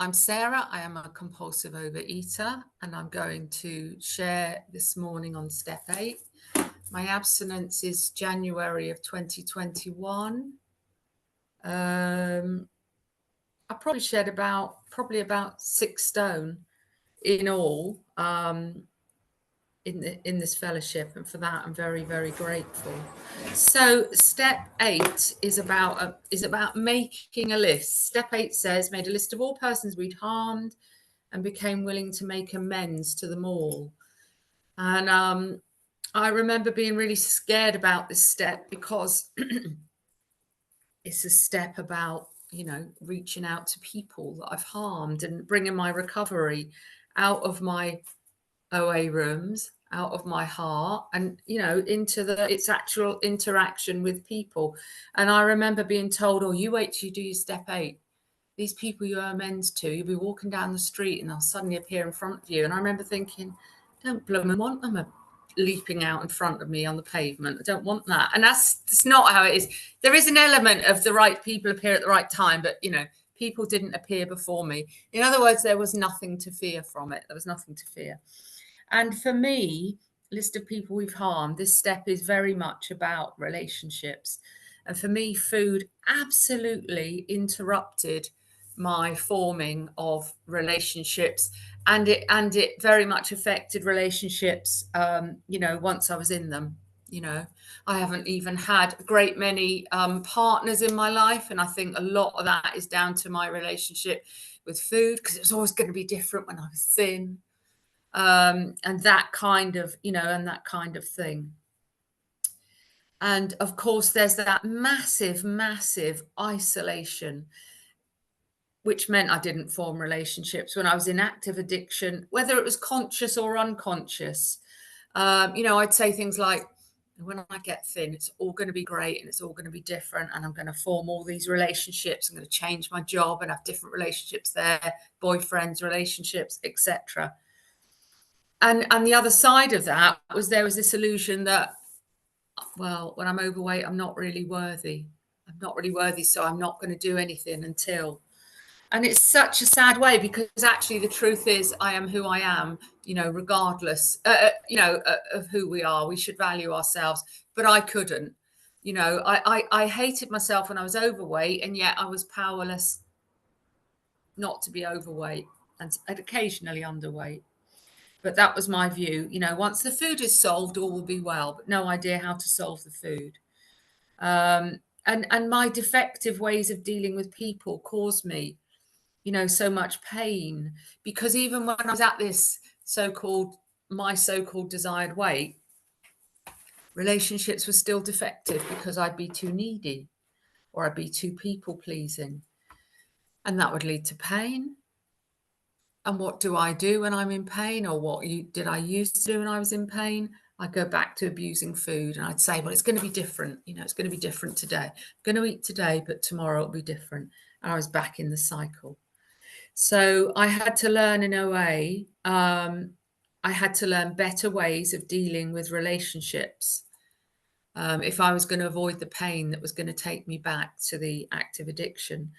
I'm Sarah. I am a compulsive overeater, and I'm going to share this morning on step 8. My abstinence is January of 2021. I probably shed about 6 stone in all in this fellowship, and for that I'm very, very grateful. So step 8 is about making a list. Step 8 says, made a list of all persons we'd harmed and became willing to make amends to them all. And I remember being really scared about this step because it's a step about, reaching out to people that I've harmed and bringing my recovery out of my OA rooms, out of my heart, and into its actual interaction with people. And I remember being told, "Oh, you wait till you do your step 8. These people you owe amends to, you'll be walking down the street and they'll suddenly appear in front of you." And I remember thinking, don't blooming want them leaping out in front of me on the pavement. I don't want that. And it's not how it is. There is an element of the right people appear at the right time, but people didn't appear before me. In other words, there was nothing to fear from it. There was nothing to fear. And for me, list of people we've harmed, this step is very much about relationships. And for me, food absolutely interrupted my forming of relationships, and it very much affected relationships once I was in them. I haven't even had a great many partners in my life, and I think a lot of that is down to my relationship with food, because it was always going to be different when I was thin, and that kind of thing. And of course there's that massive isolation, which meant I didn't form relationships when I was in active addiction, whether it was conscious or unconscious. I'd say things like, when I get thin, it's all going to be great and it's all going to be different, and I'm going to form all these relationships. I'm going to change my job and have different relationships there, boyfriends, relationships, etc. And the other side of that was there was this illusion that, well, when I'm overweight, I'm not really worthy. I'm not really worthy, so I'm not going to do anything until. And it's such a sad way, because actually the truth is I am who I am, regardless, of who we are. We should value ourselves, but I couldn't. I hated myself when I was overweight, and yet I was powerless not to be overweight, and occasionally underweight. But that was my view. Once the food is solved, all will be well, but no idea how to solve the food. And my defective ways of dealing with people caused me, so much pain, because even when I was at this my so-called desired weight, relationships were still defective because I'd be too needy or I'd be too people-pleasing. And that would lead to pain. And what do I do when I'm in pain, or what did I used to do when I was in pain? I go back to abusing food, and I'd say, well, it's going to be different. It's going to be different today. I'm going to eat today, but tomorrow it'll be different. And I was back in the cycle. So I had to learn in OA. I had to learn better ways of dealing with relationships if I was going to avoid the pain that was going to take me back to the active addiction.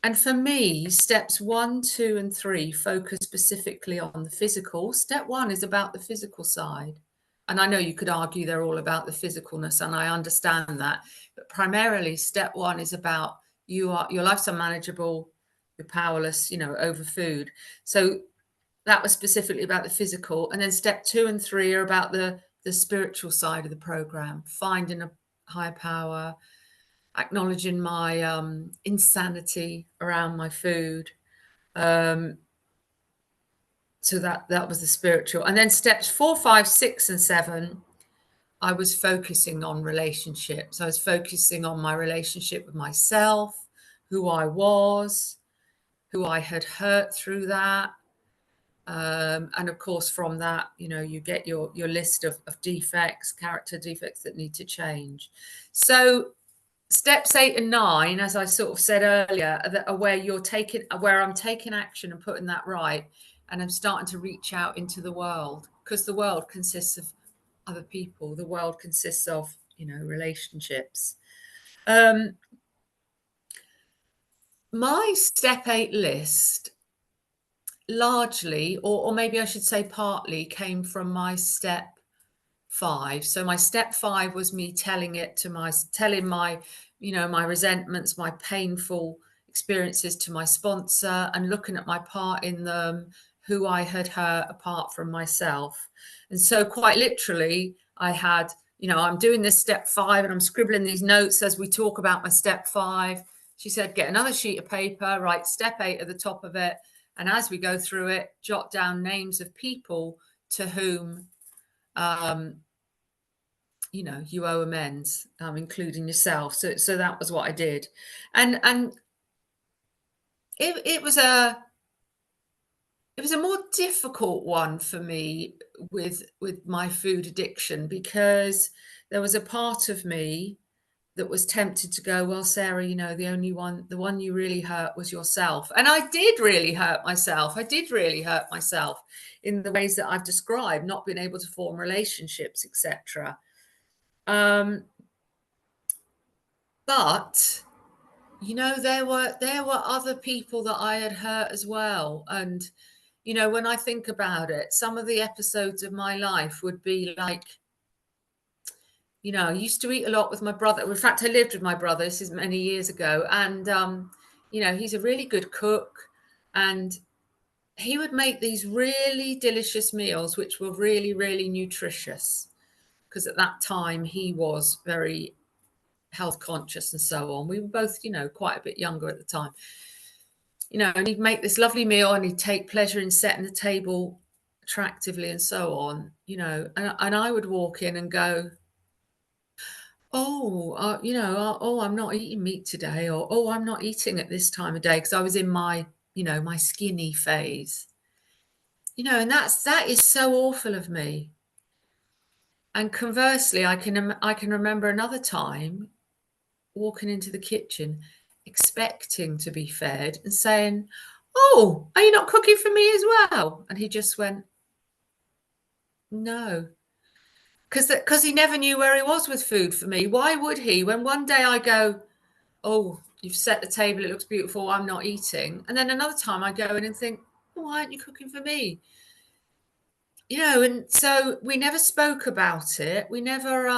And for me, steps 1, 2, and 3 focus specifically on the physical. Step 1 is about the physical side. And I know you could argue they're all about the physicalness, and I understand that. But primarily, step 1 is about your life's unmanageable, you're powerless, over food. So that was specifically about the physical. And then step 2 and 3 are about the spiritual side of the program, finding a higher power, acknowledging my insanity around my food. So that was the spiritual. And then steps 4, 5, 6, and 7, I was focusing on relationships. I was focusing on my relationship with myself, who I was, who I had hurt through that. And of course, from that, you get your list of defects, character defects that need to change. So steps 8 and 9, as I sort of said earlier, are where I'm taking action and putting that right. And I'm starting to reach out into the world, because the world consists of other people. The world consists of, relationships. My step 8 list largely, or maybe I should say partly, came from my step 5. So my step 5 was me telling my, my resentments, my painful experiences to my sponsor, and looking at my part in them, who I had hurt apart from myself. And so quite literally, I had, I'm doing this step 5 and I'm scribbling these notes as we talk about my step 5. She said, get another sheet of paper, write step 8 at the top of it. And as we go through it, jot down names of people to whom, you owe amends, including yourself. So that was what I did. And it was a more difficult one for me with my food addiction, because there was a part of me that was tempted to go, well, Sarah, the one you really hurt was yourself. And I did really hurt myself. In the ways that I've described, not being able to form relationships, etc. But there were other people that I had hurt as well. And when I think about it, some of the episodes of my life would be like, I used to eat a lot with my brother. In fact, I lived with my brother. This is many years ago. And, he's a really good cook. And he would make these really delicious meals, which were really, really nutritious. Because at that time, he was very health conscious and so on. We were both, quite a bit younger at the time. And he'd make this lovely meal and he'd take pleasure in setting the table attractively and so on, and I would walk in and go, I'm not eating meat today, or, oh, I'm not eating at this time of day, because I was in my, my skinny phase, and that is so awful of me. And conversely, I can remember another time walking into the kitchen expecting to be fed and saying, oh, are you not cooking for me as well? And he just went, no. Because he never knew where he was with food for me. Why would he? When one day I go, oh, you've set the table, it looks beautiful, I'm not eating. And then another time I go in and think, oh, why aren't you cooking for me? And so we never spoke about it. We never,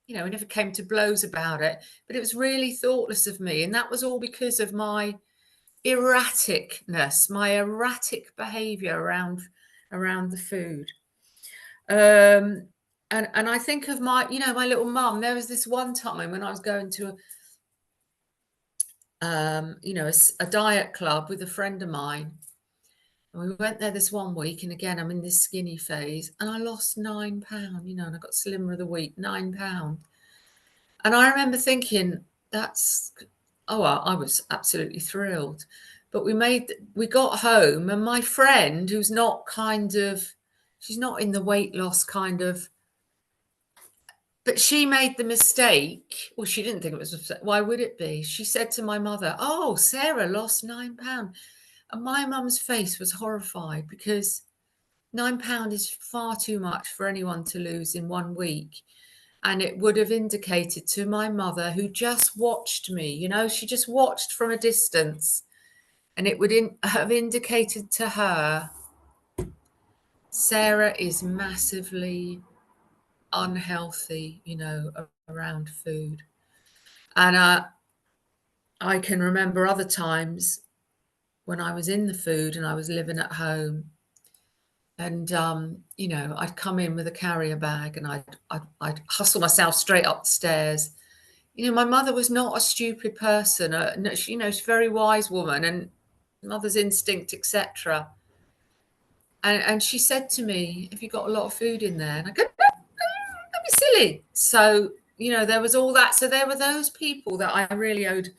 we never came to blows about it. But it was really thoughtless of me. And that was all because of my erraticness, my erratic behavior around the food. And I think of my little mum. There was this one time when I was going to a diet club with a friend of mine, and we went there this one week, and again I'm in this skinny phase, and I lost 9 pounds, and I got slimmer of the week, 9 pounds. And I remember thinking, I was absolutely thrilled. But we got home, and my friend, who's not she's not in the weight loss kind of, but she made the mistake. Well, she didn't think it was, why would it be? She said to my mother, oh, Sarah lost 9 pounds. And my mum's face was horrified, because 9 pounds is far too much for anyone to lose in 1 week. And it would have indicated to my mother, who just watched me, she just watched from a distance. And it would have indicated to her, Sarah is massively unhealthy, around food. And I can remember other times when I was in the food and I was living at home, and I'd come in with a carrier bag and I'd hustle myself straight up the stairs. My mother was not a stupid person. She's a very wise woman, and mother's instinct, etc. And she said to me, have you got a lot of food in there? And I go, no, don't be silly. So, there was all that. So there were those people that I really owed,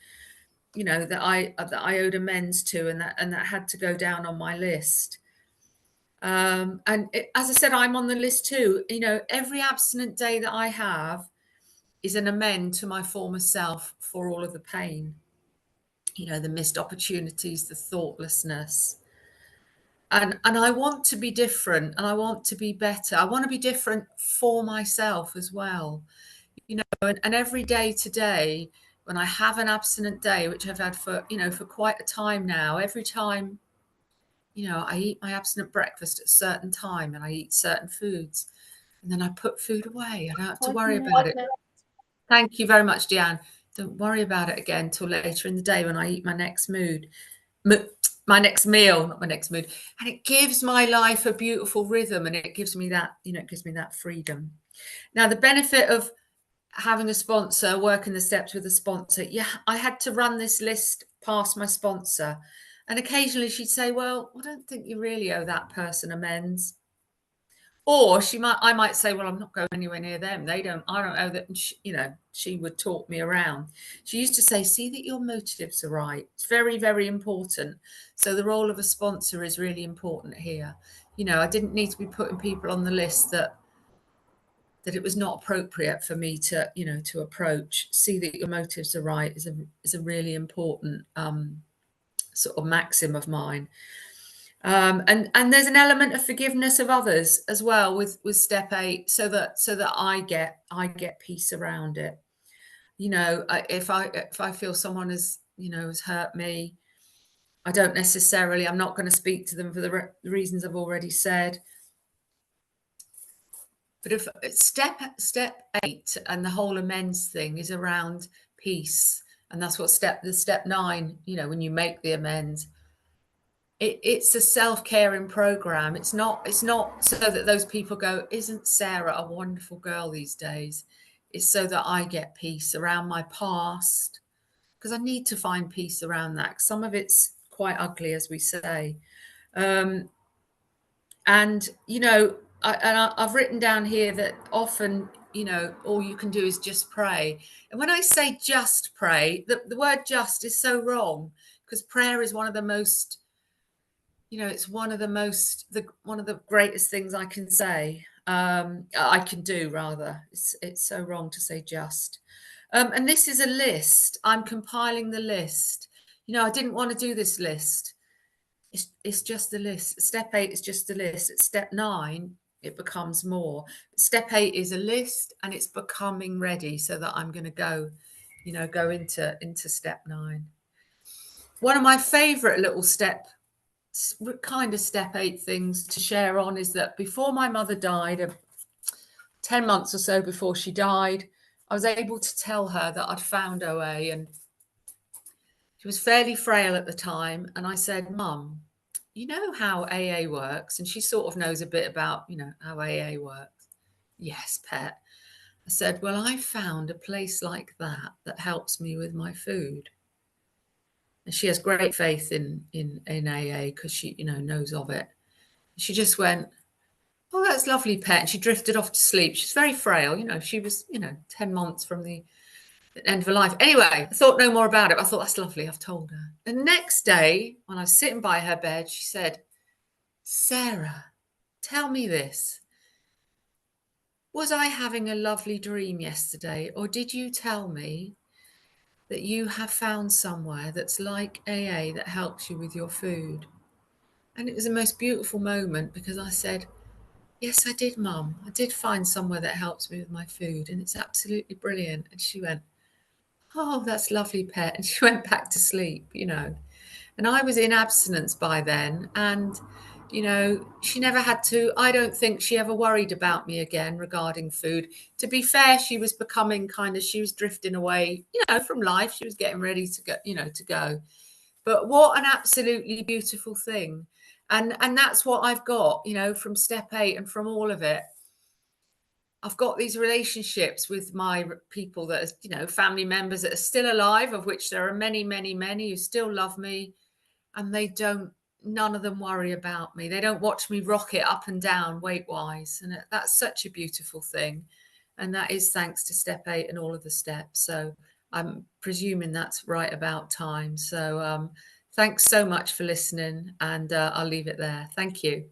that I owed amends to, and that had to go down on my list. And as I said, I'm on the list too. Every abstinent day that I have is an amend to my former self for all of the pain, the missed opportunities, the thoughtlessness. And I want to be different, and I want to be better. I want to be different for myself as well. And every day today, when I have an abstinent day, which I've had for quite a time now, every time you know, I eat my abstinent breakfast at a certain time and I eat certain foods, and then I put food away. I don't have to worry about it. Thank you very much, Deanne. Don't worry about it again till later in the day when I eat my next my next meal, not my next mood. And it gives my life a beautiful rhythm, and it gives me that, you know, it gives me that freedom. Now, the benefit of having a sponsor, working the steps with a sponsor, yeah, I had to run this list past my sponsor. And occasionally she'd say, well, I don't think you really owe that person amends. Or I might say, well, I'm not going anywhere near them. I don't owe that. You know, she would talk me around. She used to say, see that your motives are right. It's very, very important. So the role of a sponsor is really important here. You know, I didn't need to be putting people on the list that it was not appropriate for me to, you know, to approach. See that your motives are right is a really important sort of maxim of mine. And there's an element of forgiveness of others as well with step 8, so that I get peace around it. You know, if I feel someone has, you know, has hurt me, I'm not going to speak to them for the reasons I've already said. But if step 8 and the whole amends thing is around peace, and that's what step 9, you know, when you make the amends, it's a self-caring program. It's not so that those people go, isn't Sarah a wonderful girl these days? It's so that I get peace around my past, because I need to find peace around that. Some of it's quite ugly, as we say. And you know, I've written down here that often, you know, all you can do is just pray. And when I say just pray, the word just is so wrong, because prayer is one of the most, you know, it's one of the greatest things I can say. I can do, rather. It's so wrong to say just. And this is a list. I'm compiling the list. You know, I didn't want to do this list. It's just a list. Step 8 is just a list. At step 9, it becomes more. Step 8 is a list, and it's becoming ready so that I'm going to go, you know, go into step 9. One of my favorite little kind of step 8 things to share on is that before my mother died, 10 months or so before she died, I was able to tell her that I'd found OA, and she was fairly frail at the time. And I said, Mum, you know how AA works? And she sort of knows a bit about, you know, how AA works. Yes, pet. I said, well, I found a place like that helps me with my food. And she has great faith in AA, because she, you know, knows of it. She just went, oh, that's lovely, pet. And she drifted off to sleep. She's very frail. You know, she was, you know, 10 months from the end of her life. Anyway, I thought no more about it. I thought, that's lovely. I've told her. The next day, when I was sitting by her bed, she said, Sarah, tell me this. Was I having a lovely dream yesterday, or did you tell me that you have found somewhere that's like AA that helps you with your food? And it was the most beautiful moment, because I said, yes, I did, Mum. I did find somewhere that helps me with my food, and it's absolutely brilliant. And she went, oh, that's lovely, pet. And she went back to sleep, you know. And I was in abstinence by then. And, you know, she never had to, I don't think she ever worried about me again regarding food. To be fair, she was becoming she was drifting away, you know, from life. She was getting ready to go, you know, to go. But what an absolutely beautiful thing. And that's what I've got, you know, from step 8 and from all of it. I've got these relationships with my people that are, you know, family members that are still alive, of which there are many, many, many who still love me. And none of them worry about me. They don't watch me rocket up and down weight-wise. And that's such a beautiful thing. And that is thanks to step 8 and all of the steps. So I'm presuming that's right about time. So thanks so much for listening. And I'll leave it there. Thank you.